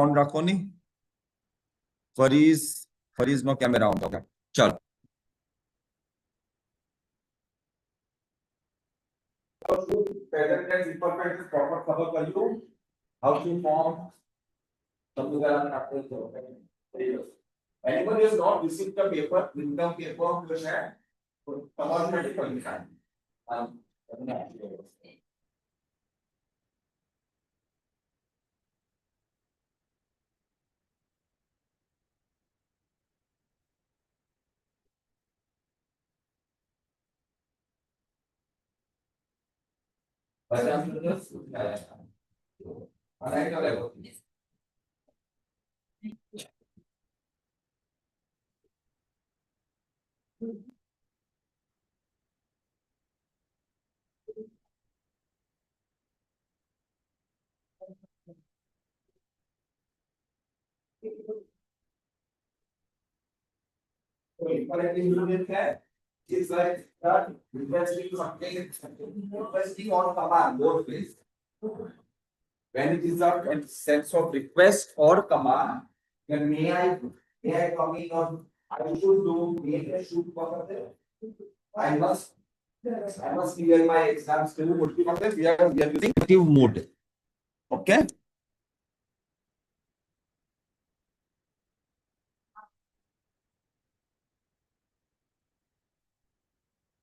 On रखो नहीं फरीज no camera on होगा चलो how to form समीकरण आपको anybody has not received the paper income paper which है automatically लिखा बच्चा is like that investing something investing on command both ways. When it is a sense of request or command, then may I come in or I should do, may I should I must clear my exams too. We are using active mode. Okay.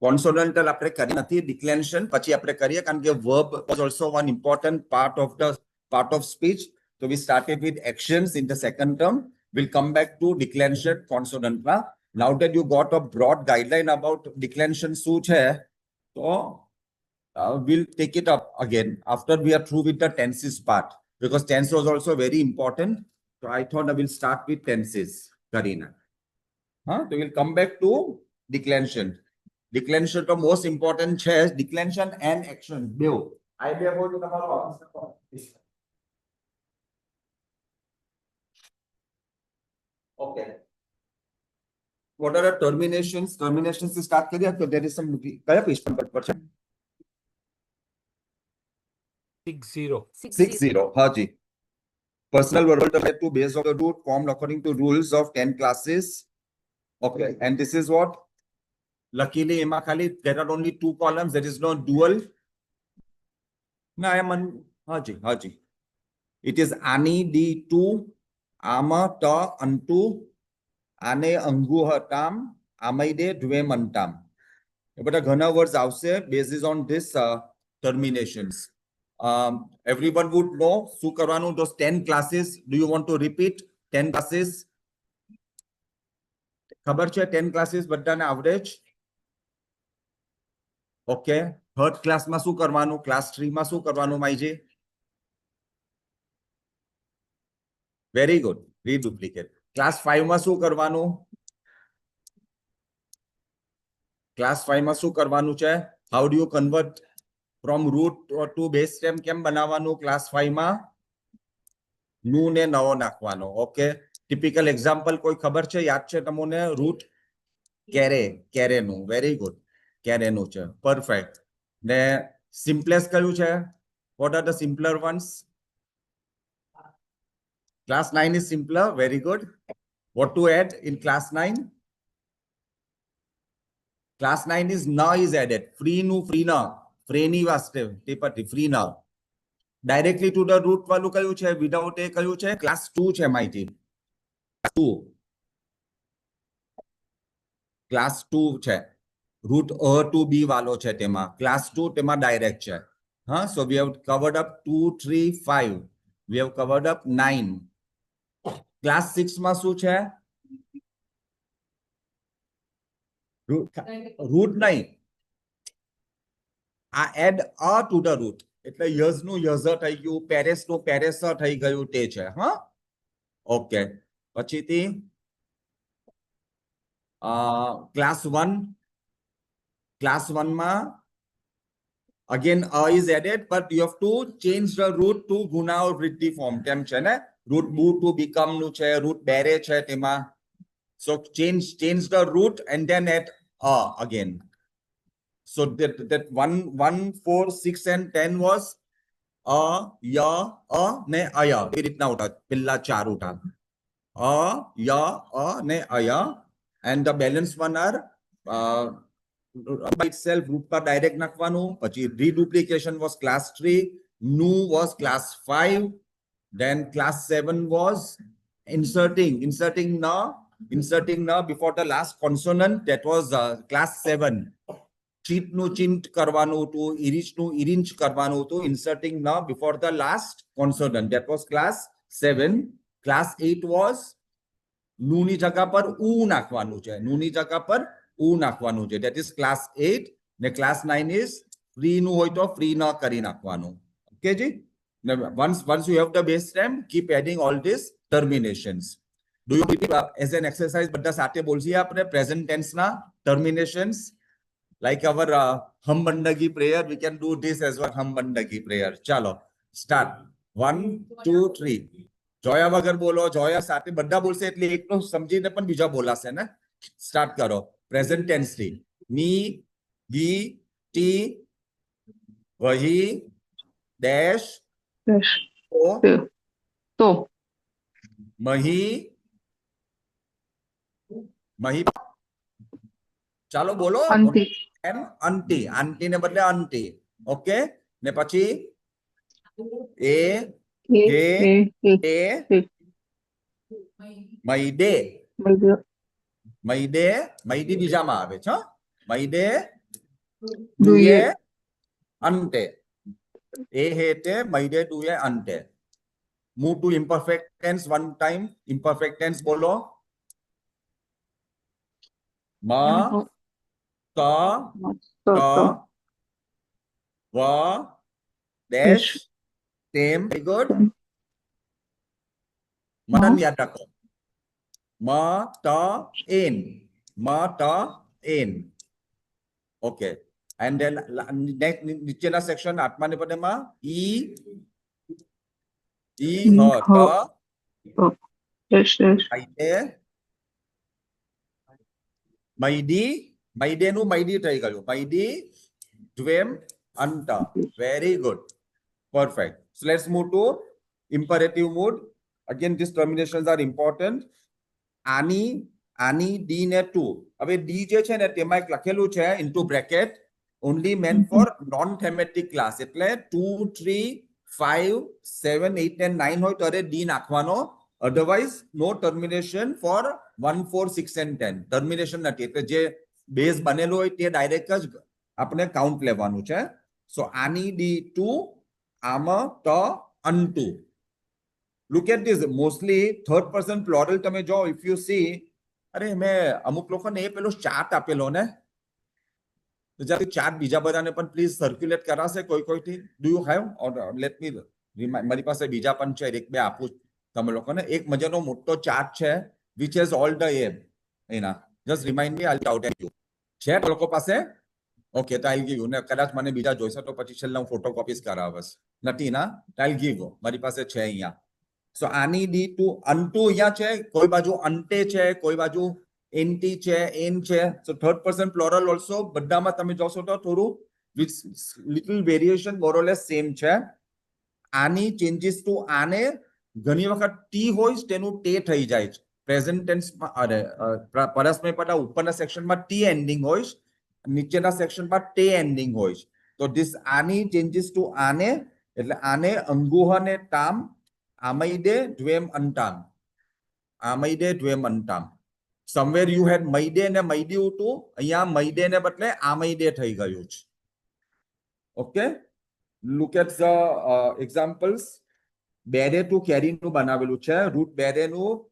Consonantal આપણે કરી નથી declension પછી આપણે કરીએ કારણ કે verb was also one important part of speech. So we started with actions in the second term. We'll come back to declension consonant. Now that you got a broad guideline about declension શું છે so we'll take it up again after we are through with the tenses part because tense was also very important. So I thought I will start with tenses, Karina. So we'll come back to declension. Declension તો most important છે declension and action બેવ આ બે બોલ તમારો okay what are the terminations થી start કરીએ તો there is some કયા પેજ પર છે 60 હાજી personal verbal term to base of the root formed according to rules of 10 classes okay and this is what luckily એમાં ખાલી there are only 2 columns there is no dual ના એમ હાજી it is ani d2 ama ta antu ane angu hatam amaide dvemantam એ બધા ઘણા words આવશે basis on this terminations everyone would know શું કરવાનું those 10 classes do you want to repeat 10 classes ખબર છે 10 classes બધાને આવડે જ ઓકે થર્ડ ક્લાસમાં શું કરવાનું ક્લાસ 3 માં શું કરવાનું માઈજી વેરી ગુડ રીડુપ્લિકેટ ક્લાસ 5 માં શું કરવાનું ક્લાસ 5 માં શું કરવાનું છે how do you convert from root to base stem કેમ બનાવવાનું ક્લાસ 5 માં નું ને નવો નાખવાનો ઓકે ટિપિકલ એક્ઝામ્પલ કોઈ ખબર છે યાદ છે તમને રૂટ કેરેનું વેરી ગુડ કેરેનું છે પરફેક્ટ ને સિમ્પલેસ્ટ કયું છે what are the simpler ones class 9 is simpler very good what to add in class 9 class 9 is na is added free nu free na free વાસ્તે તે પરથી free na directly to the root વાળું કયું છે without a કયું છે class 2 છે માહિતી 2 class 2 છે root a to b વાળો છે તેમાં class 2 તેમાં direct છે so we have covered up 2 3 5 we have covered up 9 class 6 માં શું છે root નહીં આ add a to the root એટલે yas નું yas થઈ ગયું પેરેસ નું પેરેસ થઈ ગયું તે છે ઓકે પછીથી class 1 ma again a is added but you have to change the root to guna or vriddhi form tem છે ને root bu to become નું છે root બેરે છે તેમાં so change the root and then add a again so that 1 4 6 and 10 was અ ય અ ને અય એ રીતના ઉઠા પેલા ચાર ઉઠા અ ય અ ને અય and the balance one are by itself root પર ડાયરેક્ટ નાખવાનું પછી reduplication was class 3 nu was class 5 then class 7 was inserting na before the last consonant that was class 7 cheat નું ચિંટ કરવાનું હતું ઇરિચ નું ઇરિંચ કરવાનું હતું inserting na before the last consonant that was class 7 class 8 was નું ની જગ્યા પર ઉ નાખવાનું છે નું ની જગ્યા પર ઉ નાખવાનું છે that is class 8 ને class 9 is free નું હોય તો free ન કરી નાખવાનું ઓકે જી once you have the base stem keep adding all these terminations do you repeat as an exercise બધા સાથે બોલશી આપણે present tense ના terminations like our hum bandagi prayer we can do this as well hum bandagi prayer chalo start 1 2 3 જોયા વગર બોલો જોયા સાથે બધા બોલશે એટલે એકનો સમજીને પણ બીજા બોલાશે ને સ્ટાર્ટ કરો પ્રેઝન્ટ ટેન્સ થી મી વી ટી વહી ડેશ તો મહી મહી ચાલો બોલો અંતિ એમ અંટી આંટી ને બદલે અંટી ઓકે ને પછી એ એ એ મૈડે મૈડે મૈડી બીજામાં આવે છે મૈડે દુએ અંતે એ હેતે મૈડે દુએ અંતે move to imperfect tense one time imperfect tense bolo ma ta ta wa dash same very good manan yaad rakho ma ta in ma ta in okay and then next nichena section atma ne pade ma e her ta maide maide નું maidi થઈ ગયું maidi dvem anta very good perfect so let's move to imperative mood again these terminations are important ani ani d ne to હવે d જે છે ને તેમાં એક લખેલું છે into bracket only meant for non thematic class એટલે 2 3 5 7 8 and 9 હોય ત્યારે d નાખવાનો otherwise no termination for 1 4 6 and 10 termination નથી એટલે જે બેઝ બનેલું હોય તે ડાયરેક્ટ જ આપણે કાઉન્ટ લેવાનું છે સો આની d2 આમ ત unto look at this mostly third person plural તમે જો if you see અરે મેં અમુક લોકોને એ પેલો ચાર્ટ આપેલો ને તો જ્યારે ચાર્ટ બીજા બધાને પણ પ્લીઝ સર્ક્યુલેટ કરાશે કોઈથી do you have or let me મારી પાસે બીજા પણ છે એક બે આપું તમે લોકોને એક મજાનો મોટો ચાર્ટ છે વિચ હેઝ ઓલ ધ એમ એના just remind me I out at you છે લોકો પાસે ઓકે તો આઈ ગીવ યુ ને કદાચ મને બીજા જોઈશે તો પછી છેલ્લા હું ફોટોકોપીઝ કરાવસ નથી ના આઈ ગીવ મારી પાસે છે અહીંયા સો આની ડી ટુ અનટુ અહીંયા છે કોઈ બાજુ અંતે છે કોઈ બાજુ એનટી છે એન છે so third person plural also બધામાં તમે જોશો તો થોડું with little variation more or less same છે આની ચેન્જીસ ટુ આને ઘણી વખત ટી હોય તેનું ટે થઈ જાય છે પ્રેઝન્ટ ટેન્સમાં અરે પરસ્મય પદના ઉપરના સેક્શનમાં ટી એન્ડિંગ હોય નીચેના સેક્શનમાં ટે એન્ડિંગ હોય તો ધીસ આની ચેન્જીસ ટુ આને એટલે આને અંગુહ ને તામ આમૈડે દ્વેમ અંતામ આમૈડે દ્વેમ અંતામ somewhere you had મૈડે ને મૈડી ઉતું અહીંયા મૈડે ને બદલે આમૈડે થઈ ગયું છે okay look at the examples બેરે ટુ કેરી નું બનાવેલું છે રૂટ બેરે નું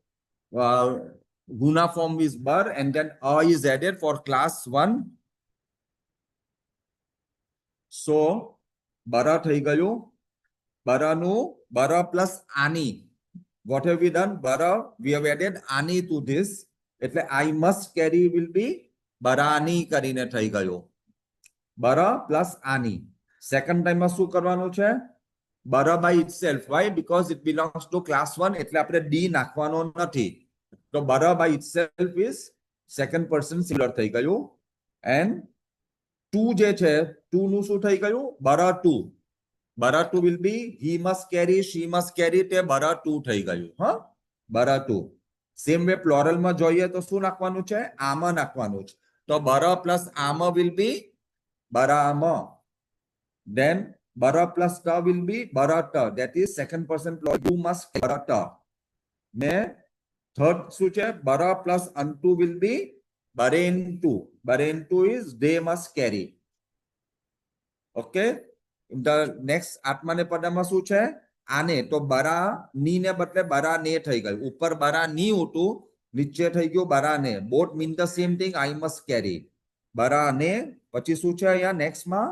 ગુના ફોર્મ is બર and then a is added for class 1 so બરા થઈ ગયું બરાનું બરા plus આની what have we done bara we have added ani to this એટલે I must carry will be બરાની કરીને થઈ ગયો બરા plus આની સેકન્ડ ટાઈમમાં શું કરવાનું છે બરા by itself why because it belongs to class 1 એટલે આપણે d નાખવાનો નથી તો બરા by itself is second person singular થઈ ગયું and 2 જે છે 2 નું શું થઈ ગયું બરા 2 bara 2 will be he must carry, she must carry તે bara 2 થઈ ગયું. હા, bara 2. સેમ વે પ્લોરલ માં જોઈએ તો શું નાખવાનું છે? આમ નાખવાનું છે. તો bara plus આમ will be baraam. Then bara plus ta will be barata. That is second person plural. You must barata. ને third શું છે? bara plus unto will be barentu. Barentu is they must carry. Okay. The next આત્માને પદામાં શું છે? આને. તો બરા ની ને બદલે બરા ને થઈ ગયું. ઉપર બરા ની ઉઠું, નીચે થઈ ગયું બરા ને. Both mean the same thing. I must carry. બરા ને પછી શું છે અહીંયા નેક્સ્ટ માં?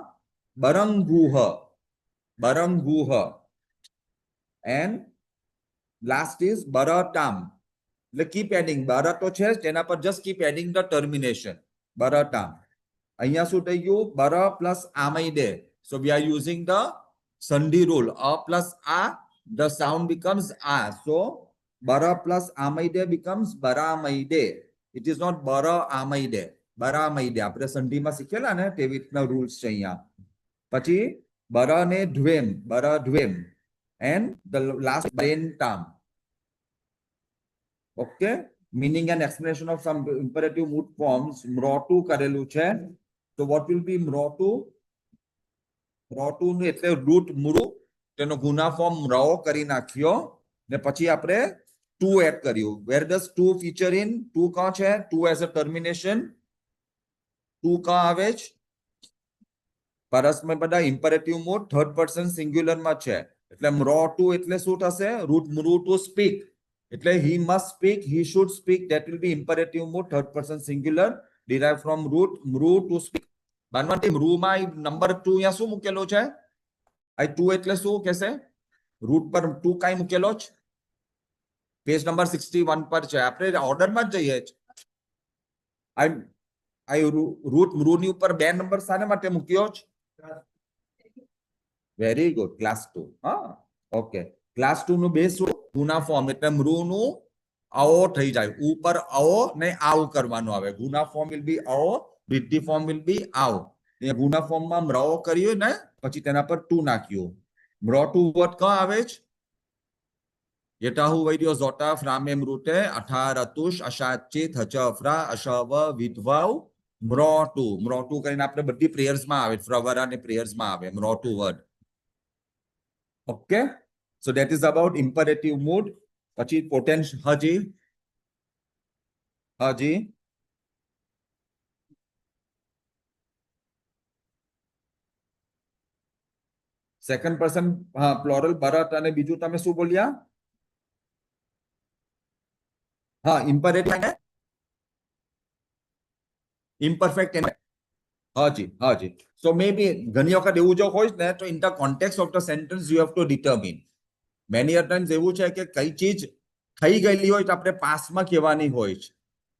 બરંગુહ. બરંગુહ. એન્ડ લાસ્ટ ઇઝ બરટામ. એટલે કીપ એડિંગ. બરા તો છે જ, તેના પર just keep adding the termination. બરટામ. અહીંયા શું થઈ ગયું? બરા પ્લસ આમૈડે. So we are using the Sandhi rule. A plus A, the sound becomes A. So bara plus amaide becomes baramaide. It is not bara amaide. Baramaide. આપણે સંધિમાં શીખેલા ને તેવી રીતના રૂલ્સ છે અહીંયા. પછી bara ને ધ્વેમ. bara ધ્વેમ. And the last brain tam. Okay. Meaning and explanation of some imperative mood forms. Mrotu કરેલું છે. So what will be mrotu? રોટુ નું એટલે રૂટ મુરુ, તેનો ગુના ફોર્મ રો કરી નાખ્યો ને પછી આપણે ટુ એડ કર્યું. વેર ડઝ ટુ ફીચર ઇન? ટુ કા છે? ટુ એઝ અ ટર્મિનેશન. ટુ કા આવે છે? પરસ્મય પદ imperative mode third person singular માં છે. એટલે રો ટુ એટલે શું થશે? રૂટ મુરુ ટુ સ્પીક. એટલે he must speak, he should speak. That will be imperative mood third person singular derived from root mru to speak. બાનવાટી મૃમાં નંબર 2 અહીંયા શું મૂકેલો છે? આ 2 એટલે શું કહેશે? રૂટ પર 2 કાઈ મૂકેલો છે? પેજ નંબર 61 પર છે. આપણે ઓર્ડરમાં જ જઈએ છે. આ રૂટ મૃની ઉપર 2 નંબર શાને માટે મૂક્યો છે? Very good. ક્લાસ 2. હા, ઓકે. ક્લાસ 2 નું બેઝ શું? ગુના ફોર્મ. એટલે મૃનું આવો થઈ જાય. ઉપર આવો ને આવ કરવાનું આવે. ગુના ફોર્મ વિલ બી આવો, વૃદ્ધિ ફોર્મ વિલ બી આવ. એ ગુના ફોર્મમાં મ્રાઓ કર્યું ને પછી તેના પર 2 નાખ્યું. મ્રો ટુ વર્ડ કા આવે છે? યટાહુ વૈદ્યો ઝોટા ફ્રામે મૃતે અઠાર અતુષ અશાચિત હચફરા અશવ વિધવાવ મ્રો ટુ. મ્રો ટુ કરીને આપણે બધી પ્રેયર્સ માં આવે. ફ્રવરા ને પ્રેયર્સ માં આવે મ્રો ટુ word. Okay. So that is about imperative mood. પછી પોટેન્શિયલ. હાજી હાજી. સેકન્ડ પર્સન પ્લોરલ ભરત અને બીજું તમે શું બોલ્યા? હા, ઇમ્પરેટિવ અને ઇમ્પરફેક્ટ. હાજી હાજી. સો મે બી ઘણી વખત એવું જો હોય ને તો in the context of the sentence you have two determine. Many a times એવું છે કે કઈ ચીજ થઈ ગયેલી હોય તો આપણે પાસ્ટમાં કહેવાની હોય છે.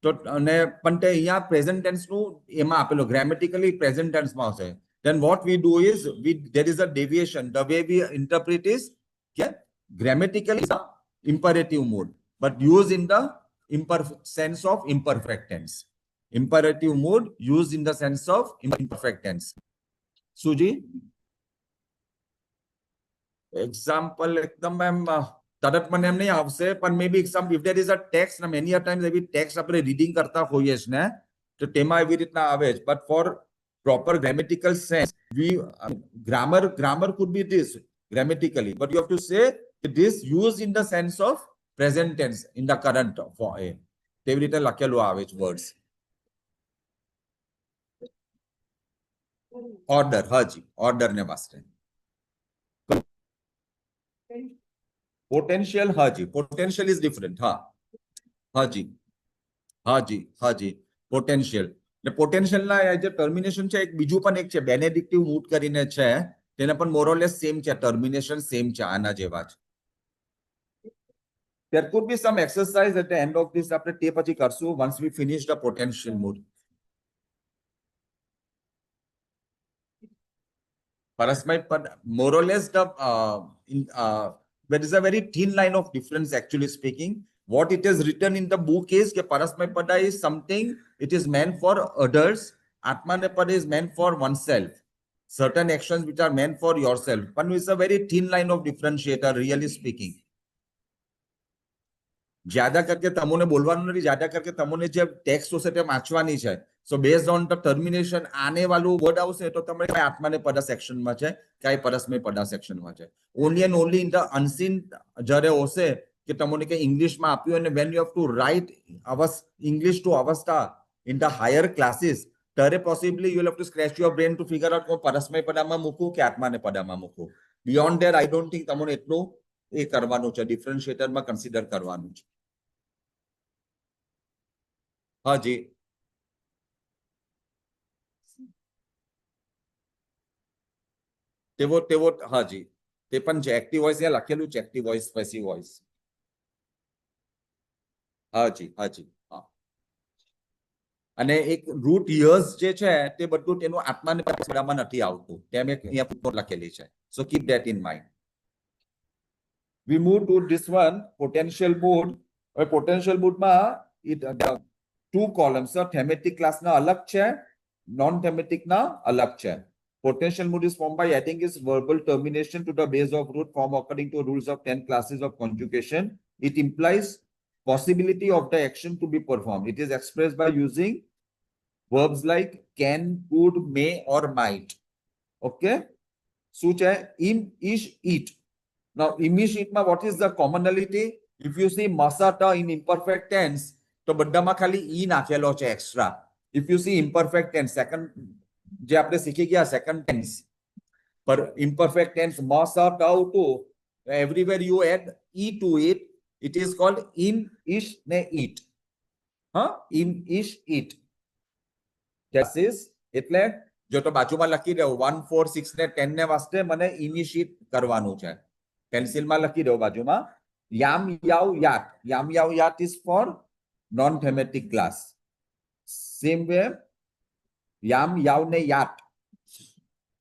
તો અને પણ તે અહીંયા પ્રેઝન્ટ ટેન્સ નું એમાં આપેલું ગ્રામેટિકલી પ્રેઝન્ટ ટેન્સમાં આવશે. Then what we do is there is a deviation. The way we interpret is grammatically imperative mood, but used in the sense of imperfect tense. Imperative mood used in the sense of imperfect tense. Suji, example એકદમ એમ તરત મને એમ નહીં આવશે પણ મે બી some if there is a text na many a times એવી text આપણે reading કરતા હોઈએ છે ને તો તેમાં એવી રીતના આવે છે. But for proper grammatical sense, grammar could be this grammatically, but you have to say this used in the sense of present tense in the current form. તેવી રીતે લખેલું આવે છે words. Order, હાજી, order ને વાસ્તે. Potential, હાજી, potential is different. હા હાજી હાજી હાજી. Potential. એટલે પોટેન્શિયલ ના જે ટર્મિનેશન છે એક બીજું પણ એક છે બેનેડિક્ટિવ મૂડ કરીને છે. તેને પણ મોરલેસ સેમ છે. ટર્મિનેશન સેમ છે આના જેવા જ. There could be some exercise at the end of this. આપણે તે પછી કરશું once we finish the potential mood. પરસ્મય પદ મોરલેસ the there is a very thin line of difference actually speaking. What it is written in the book is that Parasmay Pada is something, it is meant for others. Atmanepada is meant for oneself. certain actions which are meant for yourself. But it's a very thin line of differentiator, really speaking. ज्यादा करके तमोने बोलવાનું નથી, જ્યાદા કરકે તમોને જે text હશે તે વાંચવાની છે. સો based on the termination આને વાળું વર્ડ આવશે તો તમે કઈ આત્માને પડા સેક્શનમાં છે, કઈ પરસ્મય પડા સેક્શનમાં છે. Only and only in the unseen જ્યારે હશે કે તમોને કે ઇંગ્લિશમાં આપ્યું અને when you have to write English to અવસ્થા ઇન ધ હાયર ક્લાસીસ, ત્યારે possibly you have to scratch your brain to figure out પરસ્મય પદામાં મૂકું કે આત્માને પદામાં મૂકું. Beyond there I don't think તમને એટલું એ કરવાનું છે, ડિફરન્શિએટરમાં કન્સિડર કરવાનું છે. હા જી, તેવો હા જી, તે પણ છે. એક્ટિવ વોઇસ ત્યાં લખેલું છે, એક્ટિવ વોઇસ, પેસિવ વોઇસ. હા જી, હા જી, હા. અને એક રૂટ યર્સ જે છે તે બધું તેનું આત્માને પદામાં નથી આવતું, તેમ એક અહીંયા લખેલી છે. સો keep that in mind. We move to this one, potential mood. Potential mood માં two columns, thematic class ના અલગ છે, non thematic ના અલગ છે. Potential mood is formed by adding its verbal termination to the base of root form according to rules of 10 classes of conjugation. It implies possibility of the action to be performed. It is expressed by using verbs like can, could, may or might. Okay? શું છે? Im, ish, eat. Now, immediately, what is the commonality? If you see masata in imperfect tense, તો બધામાં ખાલી ઈ નાખેલો છે extra. If you see imperfect tense, second જે આપણે શીખી ગયા second tense, પર imperfect tense masata to, everywhere you add e to it, it is called im, ish, ne eat. હા, im, ish, eat. That is, એટલે જો તો બાજુમાં લખી દઉં 1, 4, 6 ને 10 ને વાસ્તે મને ઇનિશિએટ કરવાનું છે. પેન્સિલમાં લખી દો બાજુમાં યામ યાવ યાટ. યામ યાવ યાટ is for non thematic class. Same way યામ યાવ ને યાટ,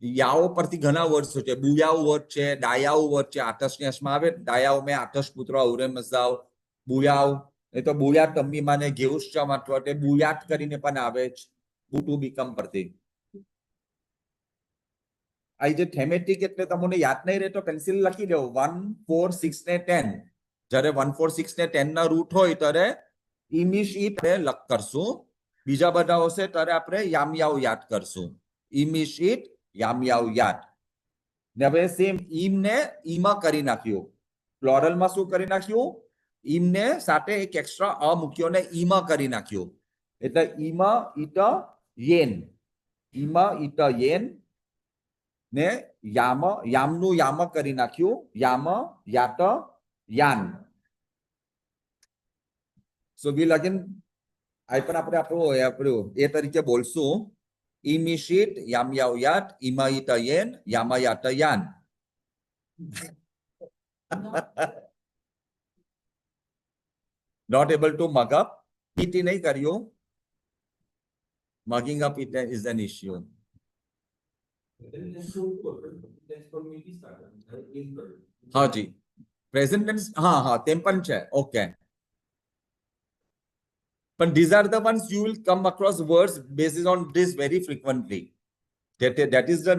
યાવ પરથી ઘણા વર્ડ્સ છે. બુયાવ વર્ડ છે, ડાયાવ વર્ડ છે. આતશની અસમાં આવે ડાયાવ મેં આતશ પુત્ર ઉરે મસાવ, બુયાવ એ તો બુયાટ તમ્મી માને ઘેઉસ ચમાટવા તે બુયાટ કરીને પણ આવે છે. બુ ટુ બીકમ પરથી. આ જે થેમેટિક એટલે તમને યાદ નહીં રહે તો પેન્સિલ લખી દો 1, 4, 6 ને 10. જ્યારે 1, 4, 6 ને 10 ના રૂટ હોય ત્યારે ઇમિશિટ ને લક કરશું. બીજા બધા હશે ત્યારે આપણે યામ યાવ યાદ કરશું. ઇમિશિટ, યામ યાવ યાદ. ને હવે સેમ ઈમ ને ઈમાં કરી નાખ્યું. પ્લોરલમાં શું કરી નાખ્યું? ઈમ ને સાથે એક એક્સ્ટ્રા અ મૂક્યો ને ઈમાં કરી નાખ્યું. એટલે ઈમાં ઈટ યેન, ઈમાં ઈટ યેન ને યામ, યામનું યામ કરી નાખ્યું. યામ, યાત, યાન. સો વીલ અગેન આ પણ આપણે આપણું એ તરીકે બોલશું. ઇમિશિટ, યામ યાવ યાત, ઈમા ઈટ યેન, Yama યાત yarn. Not able to mug up. PT नहीं करियो. Mugging up it is an issue. हाँ जी, प्रेजेंट टेंस हाँ हाँ तेम पण છે. Okay, but these are the ones you will come across words based on this very frequently. That is the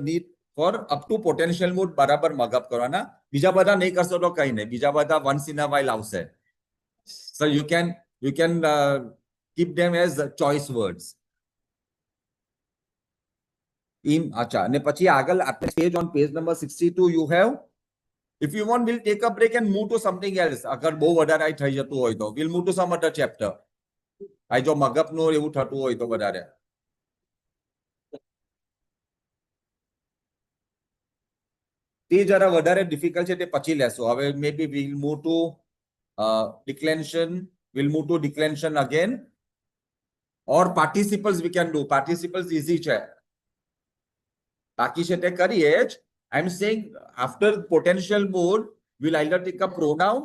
need for up to potential mood બરાબર mug up કરવાના. બીજા બધા નહીં કરશો તો કઈ નહીં, બીજા બધા once in a while આવશે. So you can keep them as choice words. अच्छा, અને પછી આગળ આપણે page on page number 62 you have, if you want we'll take a break and move to something else. અગર બહુ વધારે થઈ જતું હોય તો we'll move to some other chapter. આ જો મગઅપ નો એવું થતું હોય તો વધારે તે જરા વધારે ડિફિકલ્ટ છે, તે પછી લેશો. હવે maybe we'll move to declension, we'll move to declension again, or participles we can do. Participles easy છે, બાકી છે તે કરીએ જ. I'm saying after potential mood we'll either take a pronoun,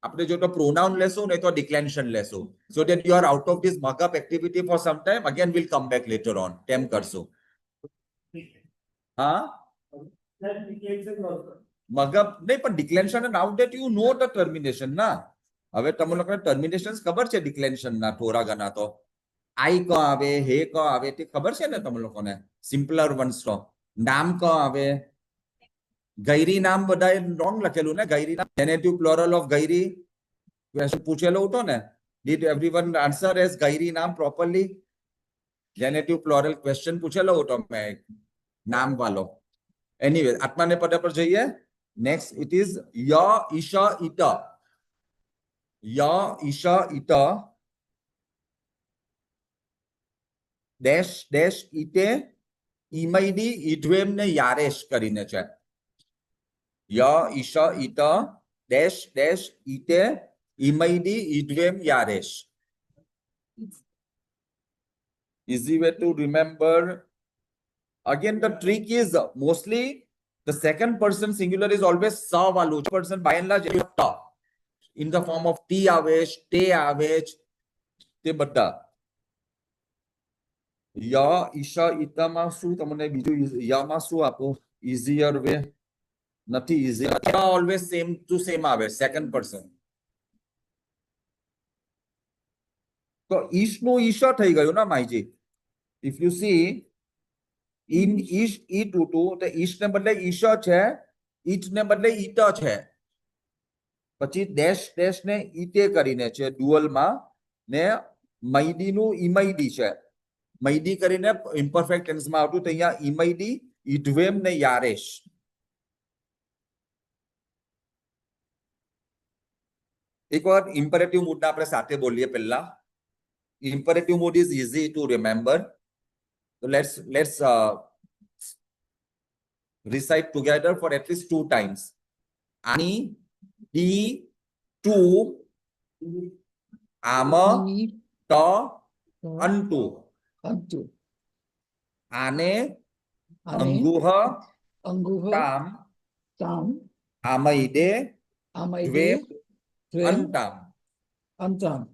આપણે જો તો pronoun લેશું નહીં તો declension લેશું, so that you are out of this mug up activity for some time. Again we'll come back later on. તેમ કરશું. હા, mug up નહીં પણ declension, now that you know the termination ના. હવે તમને લોકોને terminations ખબર છે declension ના થોડા ઘણા તો. આઈ કો આવે, હે કો આવે તે ખબર છે ને તમને લોકોને, સિમ્પલર વન્સ તો. નામ ક આવે ગૈરી નામ બધાએ રોંગ લખેલું ને ગૈરી નામ જેનેટિવ પ્લોરલ ઓફ ગૈરી પૂછેલો હતો ને ડીડ એવરીવન આન્સર એઝ ગૈરી નામ પ્રોપરલી જેનેટિવ પ્લોરલ ક્વેશ્ચન પૂછેલો હતો મેં નામ વાળો એનીવે આત્માને પદ પર જઈએ નેક્સ્ટ ઇટ ઇઝ ય ઈશ ઇટ ય ઈશ ઇટ ડેશ ડેશ ઈટે ઈમૈડી ઈડવેમ ને યારેશ કરીને છે ય ઈશ ઈટ ડેશ ડેશ ઈટે ઈમૈડી ઈડવેમ યારેશ easy way to remember. Again, the trick is mostly the second person singular is always sa walu. Person by and large ta. In the form of t avesh, te avesh, te bada. Ya, isha, ita masu, tamane biju ya masu apo easier way. Nothing easier. Always same to same ave, second person. So ish no isha thai gayo na maiji. If you see in ish e to the ish ને બદલે ઈશ છે ઈટ ને બદલે ઈટ છે પછી dash dash ને ઈટે કરીને છે ડ્યુઅલ માં ને મૈડી નું ઈમૈડી છે મૈડી કરીને ઇમ્પરફેક્ટ ટેન્સ માં આવતું તો અહીંયા ઈમૈડી ઈડવેમ ને યારેશ એકવાર ઇમ્પરેટિવ મૂડ ના આપણે સાથે બોલીએ પહેલા imperative mood is easy to remember So let's recite together for at least 2 times. Ani, di, tu, ama, ta, antu. Ane, angguha, tam, amaide, dvem, antam.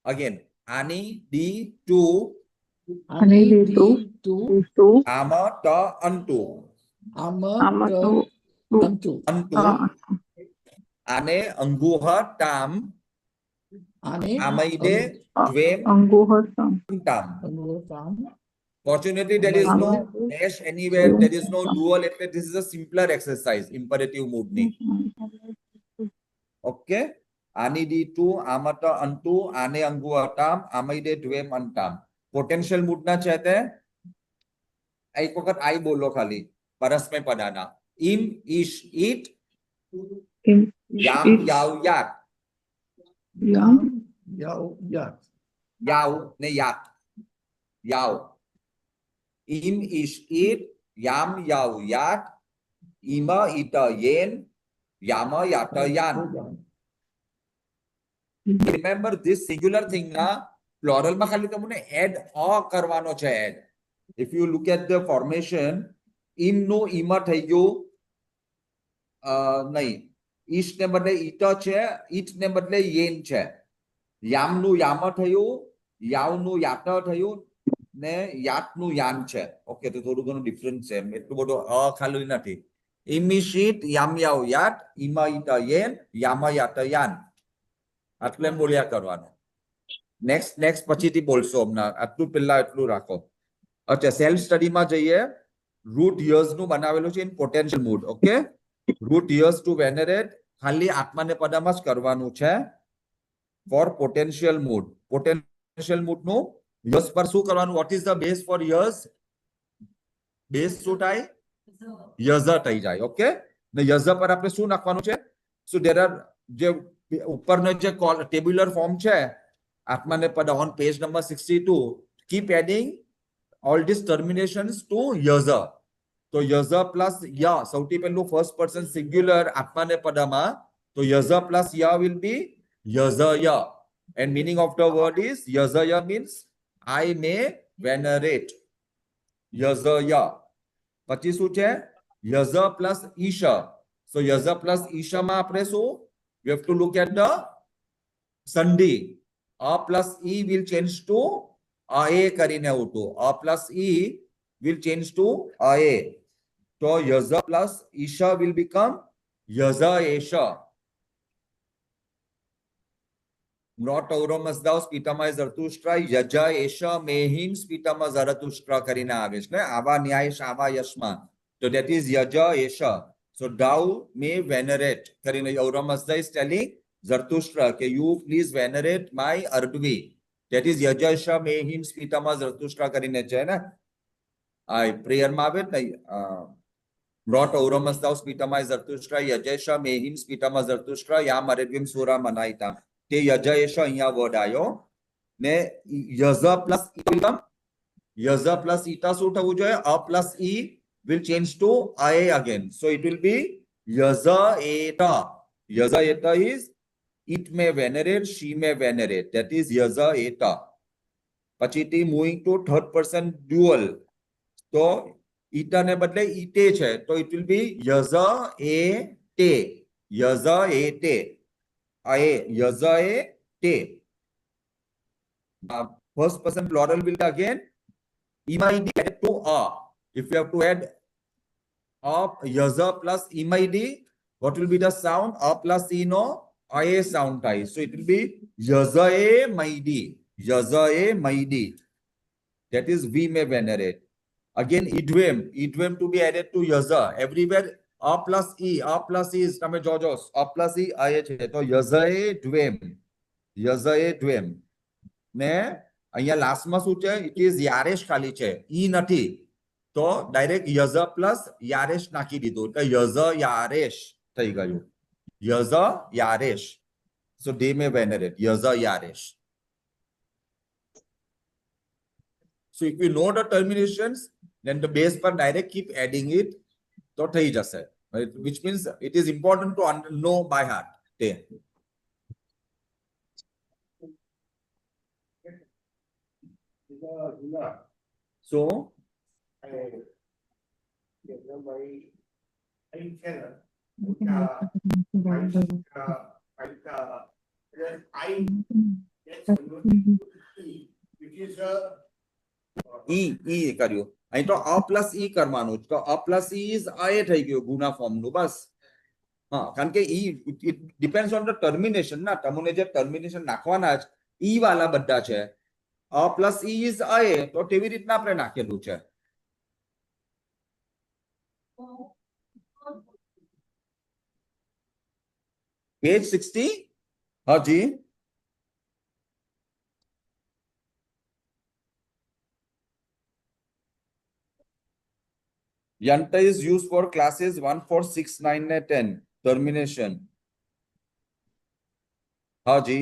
Again, ani, di, tu, Ani itu ama ta antu antu ane angguha tam amaide dvem antam. Fortunately there is no dash anywhere, there is no dual, this is a simpler exercise imperative mood ni. Okay, ani di tu amata antu ane angguha tam amaide dvem antam. Potential મૂડના છે તે એક વખત આઈ બોલો ખાલી પરસ્મય પદાના ઇમ ish ઈટ યામ યાવ યાત યાવ ને યાત યાવ ઇમ ish ઈટ યામ યાવ યાત ઇમ ઈટ યેન યામ યાત યાન. Remember this singular thing na plural માં ખાલી તમને એડ કરવાનો છે add if you look at the formation ઇમ નું ઈમાં થઈ ગયું નહીં ઈશ ને બદલે ઈટ છે ઈટ ને બદલે યેન છે યામ નું યામ થયું યાવ નું યાત થયું ને યાત નું યાન છે ઓકે તો થોડું ઘણું ડિફરન્સ છે એટલું બધું ખાલી નથી ઇમ ઇશ ઈટ યામ યાવ યાત ઈમા ઈટ યેન યામા યાત યાન આટલે બોલ્યા કરવાનું નેક્સ્ટ પછીથી બોલશો હમણાં આટલું પહેલા એટલું રાખો અચ્છા સેલ્ફ સ્ટડીમાં જઈએ રૂટ યર્સ નું બનાવેલું છે in potential mood okay root યર્સ ટુ વેનરેટ ખાલી આત્માને પદામાં જ કરવાનું છે ફોર પોટેન્શિયલ મૂડ નું યર્સ પર શું કરવાનું what is the base for યર્સ બેઝ શું થાય યઝ થઈ જાય ઓકે ને યઝ પર આપણે શું નાખવાનું છે સો દેર આર જે ઉપરનો જે ટેબ્યુલર ફોર્મ છે Atmane pada on page number 62, keep adding all these terminations to yaza. So yaza plus ya, sauti pelu first person singular Atmane padama. So yaza plus ya will be yaza ya. And meaning of the word is yaza ya means I may venerate. Yaza ya. Pachi શું છે yaza plus isha. So yaza plus isha ma apne શું? We have to look at the sandhi. A plus E will change to A કરીને ઉઠું. A plus E will change to A. So Yaza plus Isha will become Yaza Esha. મ્રોટ ઔરોમસદાઉ સ્પીટમાં Zarathustra યજ એશ મેહિમ સ્પીટમાં ઝરતુષ્ટ્રા કરીને આવે છે ને આવા ન્યાય આવા યશમાં તો that is યજ એશ so thou may venerate કરીને ઔરોમસદા is telling Zarathustra કે you please venerate my Ardvi that is યજ એશ મેહિમ સ્પીટમાં ઝરતુષ્ટ્રા કરીને છે ને આ પ્રેયર માં આવે ને મ્રોટ ઔરોમસદાઉ સ્પીટમાં ઝરતુષ્ટ્રા યજ એશ મેહિમ સ્પીટમાં ઝરતુષ્ટ્રા યામ અરેડ્વિમ સુરા મનાઈતા તે યજ એશ અહીંયા વર્ડ આવ્યો ને યઝ પ્લસ યઝ પ્લસ ઈટા શું થવું જોઈએ અ પ્લસ ઈ will change to I again. So it will be yaza eta. Yaza eta is it may venerate, she may venerate. That is yaza eta. Pachiti moving to third person dual. So ita ne badle ite che. So it will be yaza e te. Yaza e te. Ae yaza e te. First person plural will be again. Imid added to a. If you have to add a yaza plus imid, what will be the sound? A plus ino, a sound ties. So it will be yaza e maidi. Yaza e maidi. That is we may venerate. Again, idvem. Idvem to be added to yaza. Everywhere a plus e is tame jojos. A plus e a che. So yaza e dvem. Yaza e dvem. Ne અહીંયા લાસ્ટમાં શું છે? It is યારેશ ખાલી છે, ઈ નથી. તો direct યઝ plus યારેશ નાખી દીધું એટલે યઝ યારેશ થઈ ગયું. યઝ યારેશ. સો they may venerate. યઝ યારેશ. So if you know the terminations, then the base પર direct keep adding it, તો થઈ જશે. Which means it is important to know by heart. તે so ઈ કર્યું. અહીં તો અ પ્લસ ઈ કરવાનું તો અ પ્લસ ઈ ઇઝ આ એ થઈ ગયું ગુના ફોર્મ નું બસ. હા, કારણ કે ઈ it depends on the termination ના. તમને જે ટર્મિનેશન નાખવાના જ ઈ વાળા બધા છે. અ પ્લસ ઈ ઇઝ આ એ તો કેવી રીતના આપણે નાખેલું છે? પેજ 60. હાજી Yanta is used for classes 1, 4, 6, 9 and 10. Termination. Haji.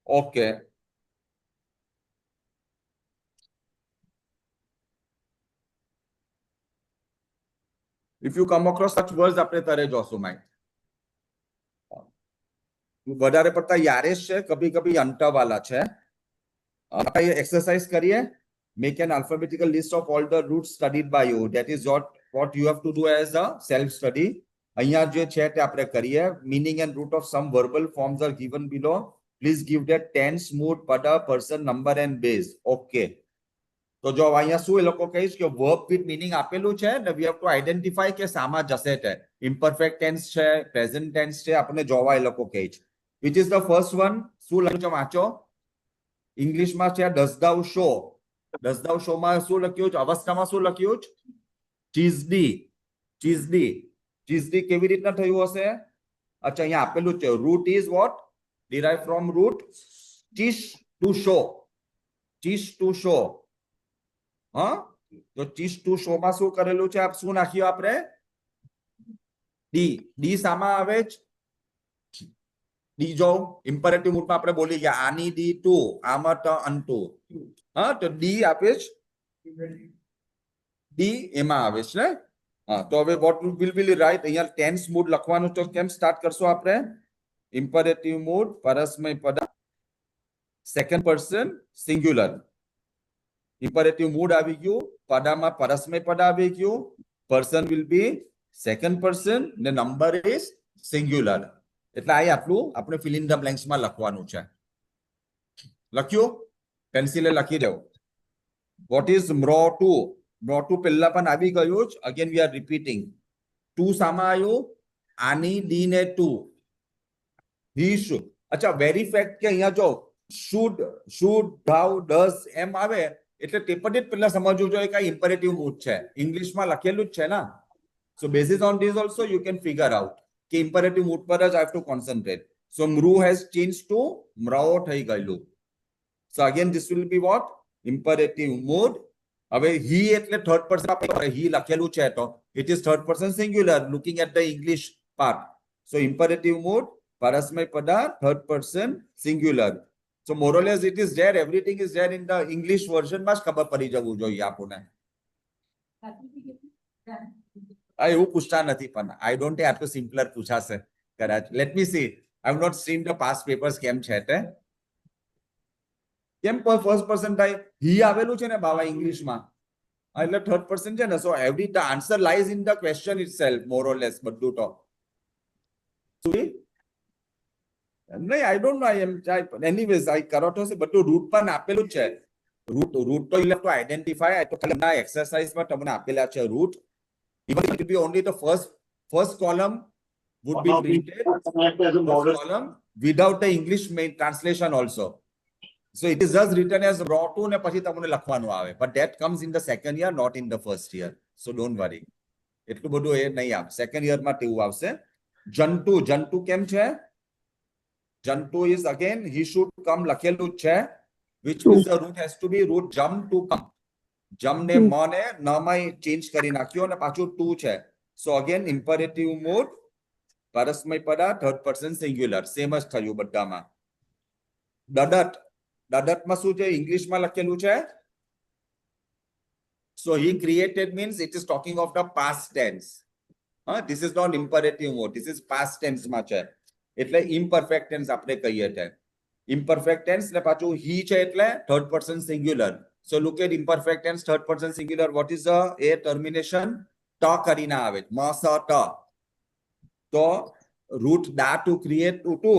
Okay. If you come across such words, apne tare josu mai. વધારે પડતા યારેશ છે, કભી કભી અંટા વાલા છે. આપણે એક્સરસાઇઝ કરીએ. Make an alphabetical list of all the roots studied by you. That is what you have to do as a self study. અહીંયા જે છે તે આપણે કરીએ. Meaning and root of some verbal forms are given below. Please give that tense, mood, pada, person, number and base. Okay. તો જો અહીંયા શું એ લોકો કહીશ કે verb with meaning આપેલું છે ને we have to identify કે સામા જશે છે. Imperfect tense છે, present tense છે, આપણે જોવા એ લોકો કહે છે. Which is the first one? શું લખ્યું છે વાંચો. ઇંગ્લિશમાં છે does thou show. Does thou show માં શું લખ્યું છે? અવસ્થામાં શું લખ્યું છે? ચીઝડી. ચીઝડી. ચીઝડી કેવી રીતના થયું હશે? અચ્છા, અહીંયા આપેલું છે root is what? Derived from root ચીશ to show. ચીશ to show. હા, તો ચીશ ટુ શો માં શું કરેલું છે? શું નાખ્યું આપણે? ડી. ડી સામા આવે છે? ડી જો ઇમ્પરેટિવ મૂડમાં આપણે બોલી ગયા આની ડી ટુ આમાં ટ અનટુ. હા, તો ડી આપે છે. ડી એમાં આવે છે ને. હા, તો હવે વોટ વિલ બી રાઈટ? અહીંયા ટેન્સ મૂડ લખવાનું તો કેમ સ્ટાર્ટ કરશો આપણે? ઇમ્પરેટિવ મૂડ પરસ્મય પદ second person singular. Imperative mood આવી ગયું, પદામાં પરસ્મય પદ આવી ગયું, person will be second person, the number is singular. એટલે આ આટલું આપણે fill in the blanks માં લખવાનું છે. લખ્યું? પેન્સિલે લખી દેવું. What is MRO2? MRO2 પહેલા પણ આવી ગયું જ. Again we are repeating. 2 સામા આવ્યું? આની ડી ને 2. he should. અચ્છા વેરી ફેક્ટ કે અહીંયા જો should thou does એમ આવે એટલે તે પર જ પહેલા સમજવું જોઈએ કે ઇમ્પરેટિવ મૂડ છે, ઇંગ્લિશમાં લખેલું જ છે ને. So basis on this also you can figure out કે ઇમ્પરેટિવ મૂડ પર જ I have to concentrate. So મૃ હેઝ ચેન્જ ટુ મ્રઓ થઈ ગયેલું. So again this will be what imperative mood. હવે he એટલે થર્ડ પર્સન he લખેલું છે તો it is third person singular looking at the English part. So imperative mood parasmay pada third person singular. So more or less it is there, everything is there in the English version માં જ ખબર પડી જવું જોઈએ આપણને. આ એવું પૂછતા નથી પણ I don't have to simpler પૂછાશે કદાચ. Let me see. I have not seen the past papers કેમ છે તે. કેમ ફર્સ્ટ પર્સન થાય he આવેલું છે ને બાવા ઇંગ્લિશમાં એટલે થર્ડ પર્સન છે ને. So every the answer lies in the question itself more or less બધું તો. નહીં આઈ ડોન્ટ નો એનીવેઝ આઈ કરો તો બધું રૂટ પણ આપેલું જ છે. રૂટ તો યુ હેવ ટુ આઈડેન્ટિફાય. આ તો ખાલી એક્સરસાઇઝમાં તમને આપેલા છે root. Even it will be only the first column would be printed, first column without the English main translation also. So it is just written as raw 2 ને પછી તમને લખવાનું આવે. But that comes in the second year, not in the first year. So don't worry. એટલું બધું એ નહીં આવે. Second યરમાં તેવું આવશે. જંતુ કેમ છે? જંતુ is again he should come લખેલું છે. Which means the root has to be root jump to come. જમ ને મ ને ન માં ચેન્જ કરી નાખ્યો અને પાછું 2 છે. So again imperative mood પરસ્મય પદા થર્ડ પર્સન સિંગ્યુલર સેમ જ થયું બધામાં. દડતમાં શું છે ઇંગ્લિશમાં લખેલું છે. So he created means it is talking of the past tense. This is not imperative mode, this is past tense માં છે એટલે imperfect tense આપણે કહીએ છે. imperfect tense ને પાછું he છે એટલે third person singular. So look at imperfect tense third person singular. What is the a termination? ટ કરીને આવે મ સ ટ. તો રૂટ દા ટુ ક્રિએટ ટુ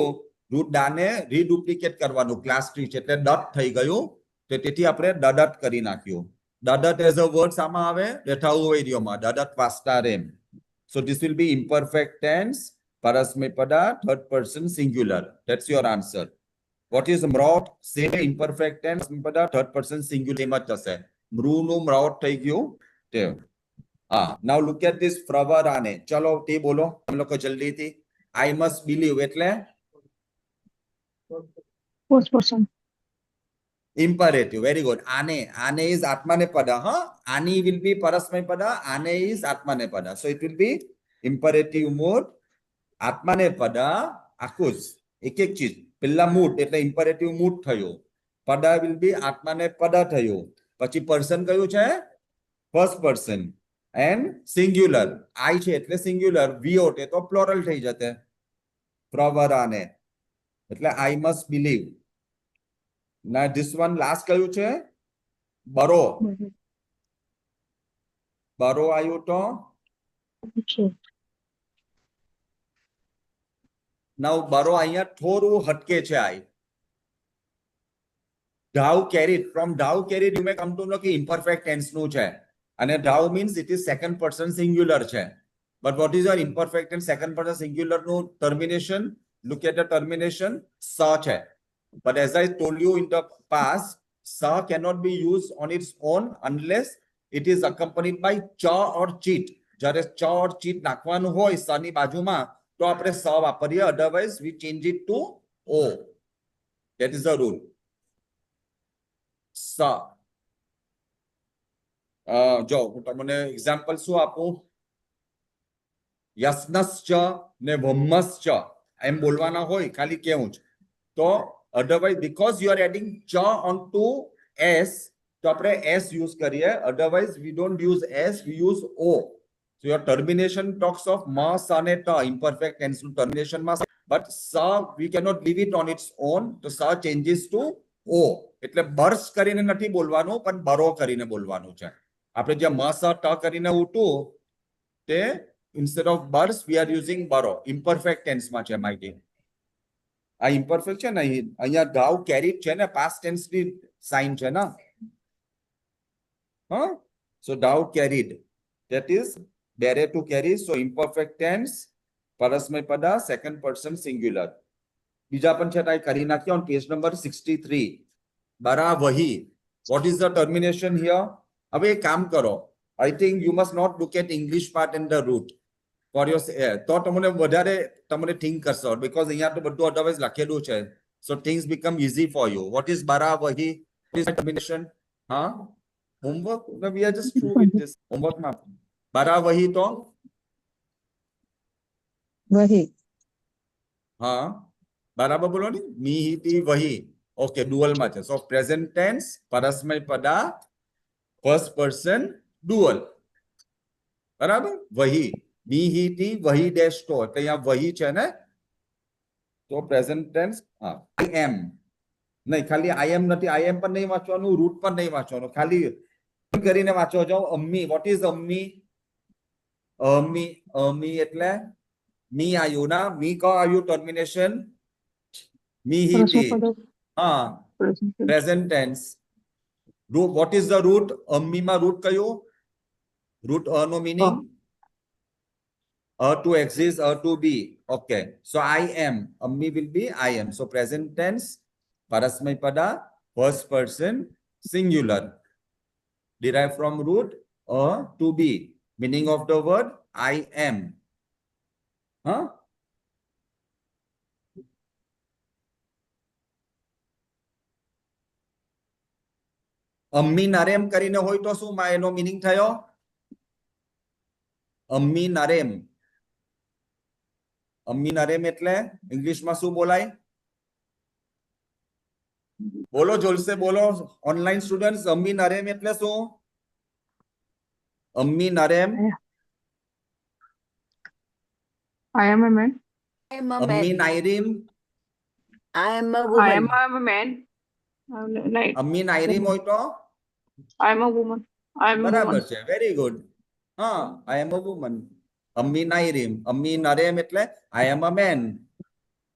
રૂટ દાને રીડુપ્લિકેટ કરવાનું ક્લાસ ટ્રી છે એટલે ડટ થઈ ગયું. તો તેથી આપણે દડત કરી નાખ્યું. દડત એઝ અ વર્ડ સામાં આવે દેખાવું ઇડિયોમમાં દડત વાસ્ટારેમ. So this will be imperfect tense પરસ્મય પદા third person singular. That's your answer. What is મ્રોટ? સે ઇમ્પરફેક્ટ ટેન્સ પદા થર્ડ પર્સન સિંગ્યુલર એમ જ થશે. મૃનું મ્રોટ થઈ ગયું તે. now look at this પ્રવરાને. ચલો તે બોલો તમે લોકો જલ્દીથી. I must believe એટલે First person. imperative. Very good. આને is આત્માને પદ. આની will be પરસ્મય પદ. આને is આત્માને પદ. So it will be imperative mood આત્માને પદ આખું જ એક એક ચીજ. પેલા મૂડ એટલે imperative mood થયું. પદ will be આત્માને પદ થયું. પછી પર્સન કયું છે? First person. એન્ડ સિંગ્યુલર આઈ છે એટલે સિંગ્યુલર. વીઓ તે તો પ્લોરલ થઈ જતે. પ્રવરાને એટલે આઈ મસ્ટ બિલીવ. ના ધીસ વન લાસ્ટ કયું છે? બરો. બરો આવ્યું તો now બરો અહીંયા થોડું હટકે છે. I thou carried from thou carried you may come to know કે ઇમ્પરફેક્ટ ટેન્સ નું છે. અને thou means it is second person singular છે. But what is your imperfect and second person singular no termination? Look at the termination. Sa છે. But as I told you in the past, sa cannot be used on its own unless it is accompanied by cha or cheat. જ્યારે cha or cheat નાખવાનું હોય sa ની બાજુમાં તો આપણે sa વાપરીએ. Otherwise we change it to o. That is the rule. Sa. જો હું તમને એક્ઝામ્પલ શું આપું? યસ્નશ્ચ ને વમ્મશ્ચ એમ બોલવાના હોય ખાલી કેવું જ. તો otherwise because you are adding ચ ઓન ટુ એસ તો આપણે એસ યુઝ કરીએ. Otherwise we don't use S, we use O. So your termination talks of મ સ ને ટ ઇમ્પરફેક્ટ ટેન્સ નું ટર્મિનેશન માં. But S we cannot leave it on its own. તો સ ચેન્જીસ ટુ ઓ. એટલે બર્સ કરીને નથી બોલવાનું પણ બરો કરીને બોલવાનું છે. આપણે જે મ સ ટ કરીને ઉઠું તે instead of burst we are using borrow. Imperfect tense માં છે માહિતી. આ imperfect છે ને અહીંયા ધાવ carried છે ને past tense ની sign છે ને. So ધાવ carried, that is bearer to carry. So imperfect tense પરસ્મય પદ second person singular. બીજા પણ છે તાઈ કરી નાખ્યો on page number 63 બરા વહી what is the termination here હવે એક કામ કરો I think you must not look at English part and the root for your તો તમને વધારે તમને think કરશો because અહીંયા તો બધું otherwise લખેલું છે so things become easy for you what is bara wahi what is the termination હા homework no, we are just through with this homework માં bara wahi તો વહી હા બરાબર બોલો ને મી હી તી વહી ઓકે ડુઅલ માં છે સો પ્રેઝન્ટ ટેન્સ પરસ્મય પદા ફર્સ્ટ પર્સન ડુઅલ બરાબર વહી મી હી તી વહી ડેશ તો એટલે અહીંયા વહી છે ને તો પ્રેઝન્ટ ટેન્સ હા આઈ એમ નહીં ખાલી આઈ એમ નથી આઈ એમ પણ નહીં વાંચવાનું રૂટ પણ નહીં વાંચવાનું ખાલી કરીને વાંચો જાઓ અમ્મી વોટ ઇઝ અમ્મી અમ્મી અમ્મી એટલે મી આયુ ના મી કો આયુ ટર્મિનેશન મી હી તી હા present tense root what is the root અમ્મી માં રૂટ કયું root no meaning to exist to be okay so I am અમ્મી will be I am so present tense parasmay pada first person singular derived from root to be meaning of the word I am huh અમ્મી નરેમ કરીને હોય તો શું એનો meaning થયો અમ્મી નરેમ એટલે ઇંગ્લિશમાં શું બોલાય બોલો જોલસે બોલો ઓનલાઈન સ્ટુડન્ટ્સ અમ્મી નરેમ એટલે શું અમ્મી નરેમ I am a man. I am a અમ્મી man. નાયરીમ I am a I am woman. a man. Like, અમ્મી નાયરીમ હોય તો I am a woman. I am a બરાબર woman. છે વેરી ગુડ હા આઈ એમ અ વુમન અમ્મી નાયરીમ અમ્મી નરેમ એટલે I am a man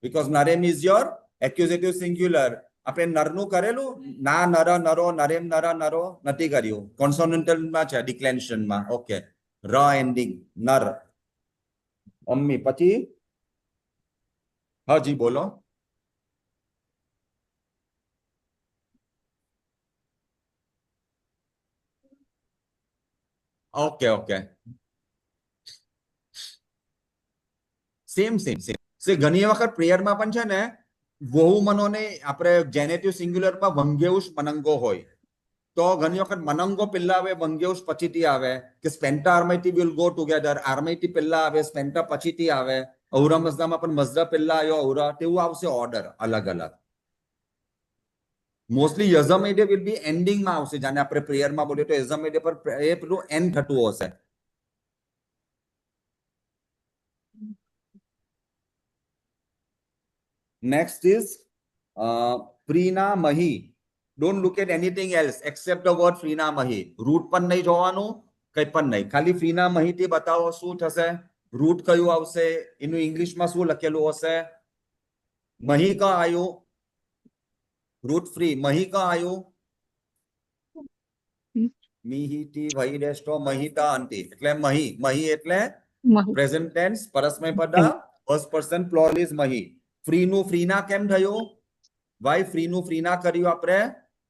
because નરેમ is your accusative singular આપણે નરનું કરેલું ના નર નરો નરેમ નર નરો નથી કર્યું કોન્સોનન્ટલ માં છે ડિક્લેન્શન માં ઓકે ર એન્ડિંગ નર અમ્મી પછી હાજી બોલો ઓકે ઓકે સેમ ઘણી વખત પ્રેયરમાં પણ છે ને બહુમનોને આપણે જેનેટિવ સિંગ્યુલર માં વંગ્યઉષ મનંગો હોય તો ઘણી વખત મનંગો પહેલા આવે વંગ્યઉષ પછીથી આવે કે સ્પેન્ટા આર્મૈટી વિલ ગો ટુગેધર આર્મૈટી પહેલા આવે સ્પેન્ટા પછીથી આવે ઔરા મઝદામાં પણ મઝદા પહેલા આવ્યો ઔરા તેવું આવશે ઓર્ડર અલગ અલગ મોસ્ટલી યઝમેડે વિલ બી એન્ડિંગ માં આવશે જાણે આપણે પ્રેયરમાં બોલીએ તો યઝમેડે પર એ પેલું એન્ડ થતું હશે next is પ્રીનામહી don't look at anything else except the word પ્રીનામહી રૂટ પણ નહીં જોવાનું કઈ પણ નહીં ખાલી પ્રીનામહી થી બતાવો શું થશે રૂટ કયું આવશે એનું ઇંગ્લિશમાં શું લખેલું હશે મહી કા આયુ રૂટ ફ્રી મહી કા આયુ મિહિતી વહી ડેશ તો મહિતા અંતિ એટલે મહી એટલે પ્રેઝન્ટ ટેન્સ પરસ્મય પદા ફર્સ્ટ પર્સન પ્લોરલ ઇઝ મહી ફ્રી નું ફ્રીના કેમ થયું વાય ફ્રી નું ફ્રીના કર્યું આપણે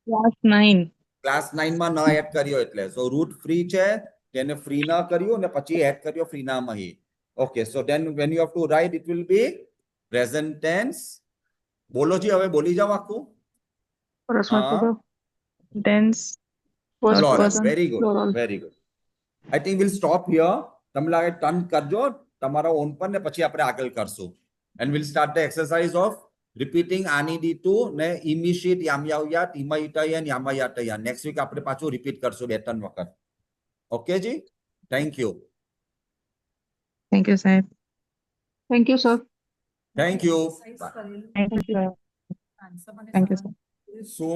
Class 9. ક્લાસ 9 માં ન એડ કર્યો એટલે સો રૂટ ફ્રી છે તેને ફ્રી ના કર્યું અને પછી એડ કર્યો ફ્રીના મહી okay so then when you have to write it will be present tense બોલો જી હવે બોલી જાઓ આખું Tense. First Plural. person. Very good. Plural. Very good. I think we'll stop here. તમે લાગે ટર્ન કરજો તમારા ઓન પર ને પછી આપણે આગળ કરશું and we'll start the exercise of repeating આની ડી2 ને ઇમિશિટ યામયાવયા ટીમાઈટાયન યામાયાટયા next week આપણે પાછું રિપીટ કરશું બે ત્રણ વખત ઓકે જી thank you Thank you, sir. Thank you, sir. Thank you Thank you, sir. Thank you, sir. So